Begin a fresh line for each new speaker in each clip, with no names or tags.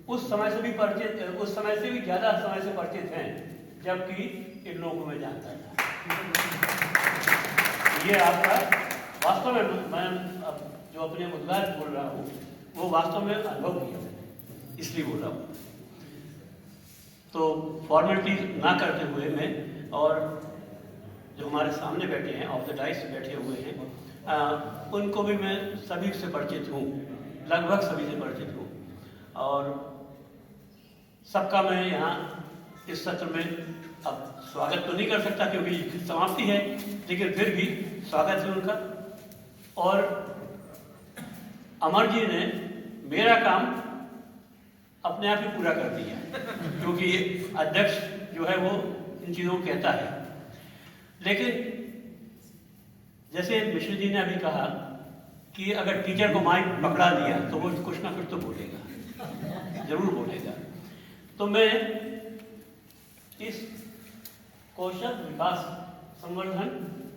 उस समय से भी परिचित, उस समय से भी ज़्यादा समय से परिचित हैं, जबकि इन लोगों को मैं जानता था। ये आपका वास्तव में, मैं अब जो अपने उद्गार बोल रहा हूँ वो वास्तव में अनुभव किया मैंने, इसलिए बोल रहा हूँ। तो फॉर्मेलिटी ना करते हुए मैं, और जो हमारे सामने बैठे हैं, ऑफ द डाइस बैठे हुए हैं, उनको भी मैं सभी से परिचित हूँ, लगभग सभी से परिचित हूँ, और सबका मैं यहाँ इस सत्र में अब स्वागत तो नहीं कर सकता क्योंकि समाप्ति है, लेकिन फिर भी स्वागत है उनका। और अमर जी ने मेरा काम अपने आप ही पूरा कर दिया, क्योंकि अध्यक्ष जो है वो इन चीज़ों को कहता है। लेकिन जैसे मिश्र जी ने अभी कहा कि अगर टीचर को माइक पकड़ा दिया तो वो कुछ ना कुछ तो बोलेगा, जरूर बोलेगा। तो मैं इस कौशल विकास संवर्धन,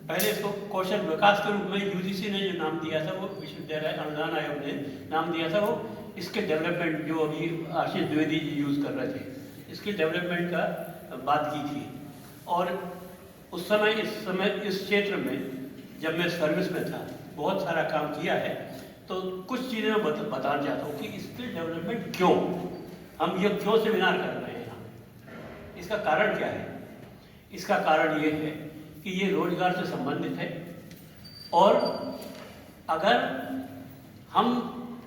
पहले इसको कौशल विकास के रूप में यूजीसी ने जो नाम दिया था, वो विश्वविद्यालय अनुदान आयोग ने नाम दिया था, वो इसके डेवलपमेंट, जो अभी आशीष द्विवेदी जी यूज़ कर रहे थे, इसके डेवलपमेंट का बात की थी। और उस समय इस क्षेत्र में जब मैं सर्विस में था, बहुत सारा काम किया है। तो कुछ चीज़ें मैं बताना चाहता हूँ कि स्किल डेवलपमेंट क्यों, हम ये क्यों सेमिनार कर रहे हैं यहाँ, इसका कारण क्या है। इसका कारण ये है कि ये रोजगार से संबंधित है, और अगर हम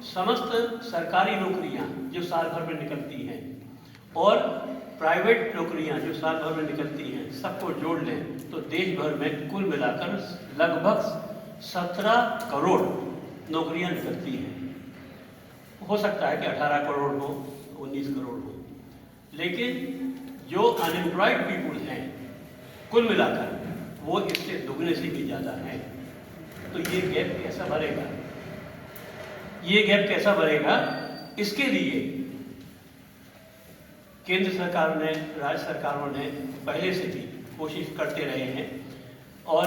समस्त सरकारी नौकरियां जो साल भर में निकलती हैं और प्राइवेट नौकरियां जो साल भर में निकलती हैं, सबको जोड़ लें तो देश भर में कुल मिलाकर लगभग 17 करोड़ नौकरियां निकलती हैं। हो सकता है कि 18 करोड़ हो, 19 करोड़ हो, लेकिन जो अनएम्प्लॉयड पीपुल हैं कुल मिलाकर वो इससे दुगने से भी ज़्यादा हैं। तो ये गैप कैसा भरेगा, ये गैप कैसा भरेगा, इसके लिए केंद्र सरकार ने, राज्य सरकारों ने पहले से भी कोशिश करते रहे हैं, और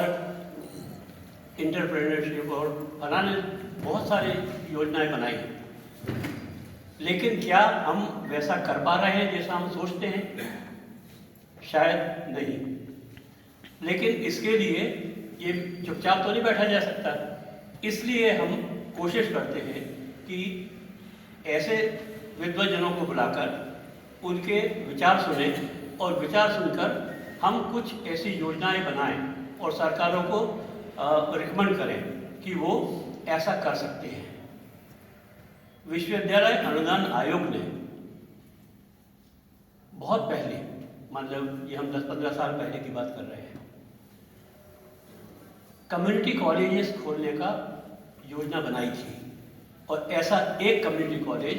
एंटरप्रेन्योरशिप और बनाने बहुत सारी योजनाएं बनाई। लेकिन क्या हम वैसा कर पा रहे हैं जैसा हम सोचते हैं? शायद नहीं। लेकिन इसके लिए ये चुपचाप तो नहीं बैठा जा सकता, इसलिए हम कोशिश करते हैं कि ऐसे विद्वजनों को बुलाकर उनके विचार सुने, और विचार सुनकर हम कुछ ऐसी योजनाएं बनाएं और सरकारों को रिकमेंड करें कि वो ऐसा कर सकते हैं। विश्वविद्यालय अनुदान आयोग ने बहुत पहले, मतलब ये हम 10-15 साल पहले की बात कर रहे हैं, कम्युनिटी कॉलेजेस खोलने का योजना बनाई थी। और ऐसा एक कम्युनिटी कॉलेज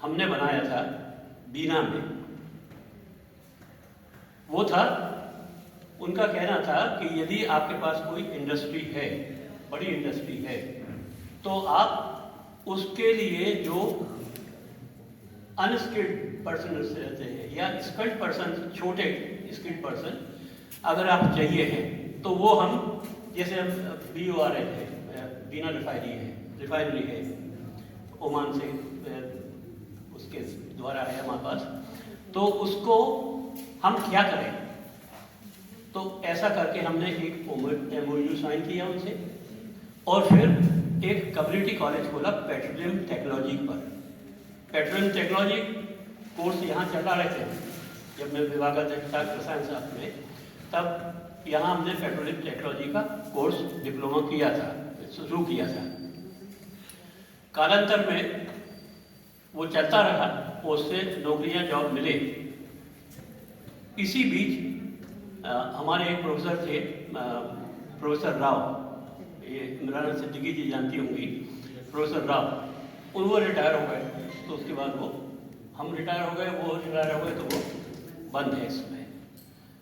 हमने बनाया था बीना में। वो था, उनका कहना था कि यदि आपके पास कोई इंडस्ट्री है, बड़ी इंडस्ट्री है, तो आप उसके लिए जो अनस्किल्ड पर्सन रहते हैं या स्किल्ड पर्सन, छोटे स्किल्ड पर्सन अगर आप चाहिए हैं, तो वो हम, जैसे हम BORL है, बीना रिफाइनरी है, ओमान से उसके द्वारा है हमारे पास, तो उसको हम क्या करें। तो ऐसा करके हमने एक MOU साइन किया उनसे, और फिर एक कम्युनिटी कॉलेज खोला पेट्रोलियम टेक्नोलॉजी पर। पेट्रोलियम टेक्नोलॉजी कोर्स यहाँ चला रहे थे जब मैं विभागाध्यक्ष था रसायन शास्त्र में, तब यहाँ हमने पेट्रोलियम टेक्नोलॉजी का कोर्स डिप्लोमा किया था, शुरू किया था। कालांतर में वो चलता रहा, उससे नौकरियां, जॉब मिले। इसी बीच हमारे एक प्रोफेसर थे, प्रोफेसर राव, ये इमरान सिद्दीकी जी जानती होंगी, प्रोफेसर राव, वो रिटायर हो गए। तो उसके बाद वो, हम रिटायर हो गए, वो रिटायर हो गए, तो वो बंद है इसमें।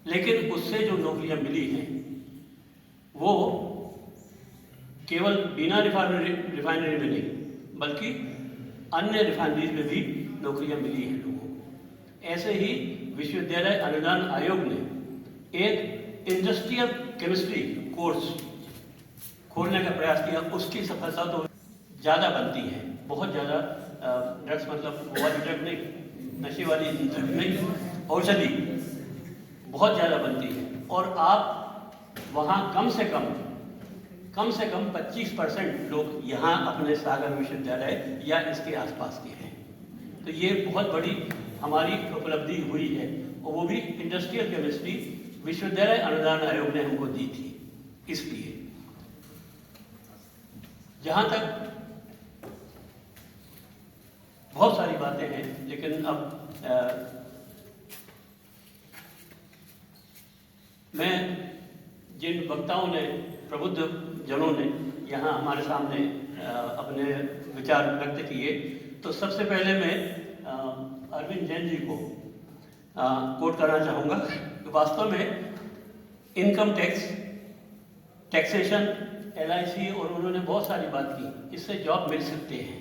लेकिन उससे जो नौकरियां मिली हैं वो केवल बिना रिफाइनरी में नहीं, बल्कि अन्य रिफाइनरीज में भी नौकरियां मिली हैं लोगों को। ऐसे ही विश्वविद्यालय अनुदान आयोग ने एक इंडस्ट्रियल केमिस्ट्री कोर्स खोलने का प्रयास किया। उसकी सफलता तो ज़्यादा बनती है, बहुत ज़्यादा ड्रग्स मतलब वो वाली ड्रग नहीं, नशे वाली ड्रग नहीं, औषधि बहुत ज़्यादा बनती है। और आप वहाँ कम से कम 25% लोग यहाँ अपने सागर विश्वविद्यालय या इसके आसपास के हैं। तो ये बहुत बड़ी हमारी उपलब्धि हुई है, और वो भी इंडस्ट्रियल केमिस्ट्री विश्वविद्यालय अनुदान आयोग ने हमको दी थी। इसलिए जहाँ तक बहुत सारी बातें हैं, लेकिन अब मैं जिन वक्ताओं ने, प्रबुद्ध जनों ने यहाँ हमारे सामने अपने विचार व्यक्त किए, तो सबसे पहले मैं अरविंद जैन जी को कोट करना चाहूँगा। वास्तव में इनकम टैक्स, टैक्सेशन, LIC और उन्होंने बहुत सारी बात की, इससे जॉब मिल सकते हैं।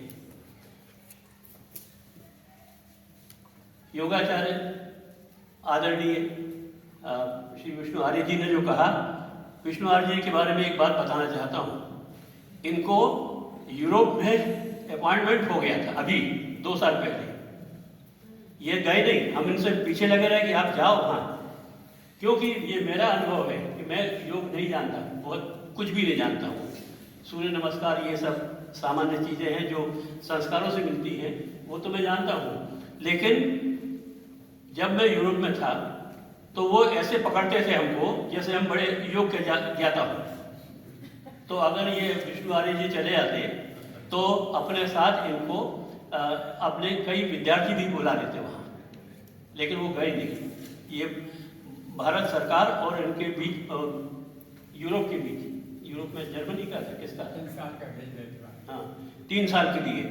योगाचार्य आदरणीय श्री विष्णु आर्य जी ने जो कहा, विष्णु आर्य जी के बारे में एक बात बताना चाहता हूँ। इनको यूरोप में अपॉइंटमेंट हो गया था अभी 2 साल पहले। ये गए नहीं, हम इनसे पीछे लगे रहे कि आप जाओ वहाँ, क्योंकि ये मेरा अनुभव है कि मैं योग नहीं जानता, बहुत कुछ भी नहीं जानता हूँ। सूर्य नमस्कार ये सब सामान्य चीज़ें हैं जो संस्कारों से मिलती हैं, वो तो मैं जानता हूँ। लेकिन जब मैं यूरोप में था तो वो ऐसे पकड़ते थे हमको जैसे हम बड़े योग के ज्ञाता हो। तो अगर ये विष्णु आर्य जी चले आते तो अपने साथ इनको अपने कई विद्यार्थी भी बुला लेते वहाँ, लेकिन वो गए नहीं। ये भारत सरकार और इनके बीच, यूरोप के बीच, यूरोप में जर्मनी का था, किसका?
3 साल का भेज देते।
हाँ, 3 साल के लिए।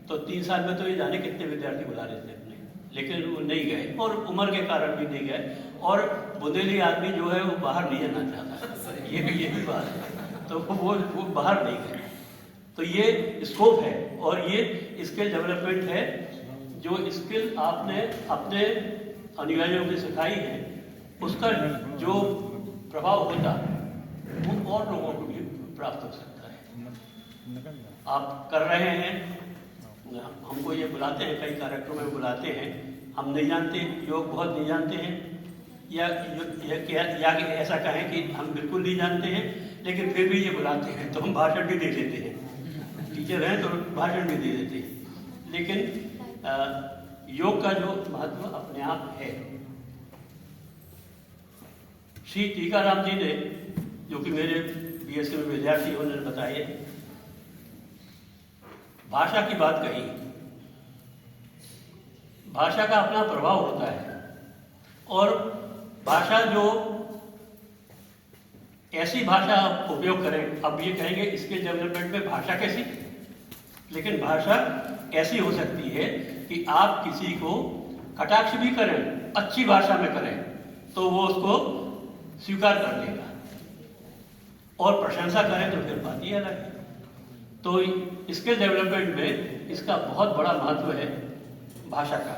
तो 3 साल में तो ये जाने कितने विद्यार्थी बुला लेते अपने, लेकिन वो नहीं गए, और उम्र के कारण भी नहीं गए। और बुंदेली आदमी जो है वो बाहर नहीं जाना चाहता, ये भी बात है। तो वो बाहर नहीं गए। तो ये स्कोप है और ये स्किल डेवलपमेंट है। जो स्किल आपने अपने अनुयायियों को सिखाई है, उसका जो प्रभाव होता वो और लोगों को भी प्राप्त हो सकता है। आप कर रहे हैं, हमको ये बुलाते हैं, कई कार्यक्रमों में बुलाते हैं, हम नहीं जानते, योग बहुत नहीं जानते हैं, या ऐसा कहें कि हम बिल्कुल नहीं जानते हैं, लेकिन फिर भी ये बुलाते हैं तो हम भाषण भी दे देते हैं। टीचर हैं तो भाषण भी दे देते हैं। लेकिन योग का जो महत्व अपने आप है। श्री टीकाराम जी ने, जो कि मेरे BSc में विद्यार्थी, उन्होंने बताया, भाषा की बात कही। भाषा का अपना प्रभाव होता है, और भाषा जो ऐसी भाषा आप उपयोग करें, अब ये कहेंगे स्किल डेवलपमेंट में भाषा कैसी, लेकिन भाषा ऐसी हो सकती है कि आप किसी को कटाक्ष भी करें, अच्छी भाषा में करें, तो वो उसको स्वीकार कर लेगा, और प्रशंसा करें तो फिर बात ही अलग है। तो स्किल डेवलपमेंट में इसका बहुत बड़ा महत्व है भाषा का।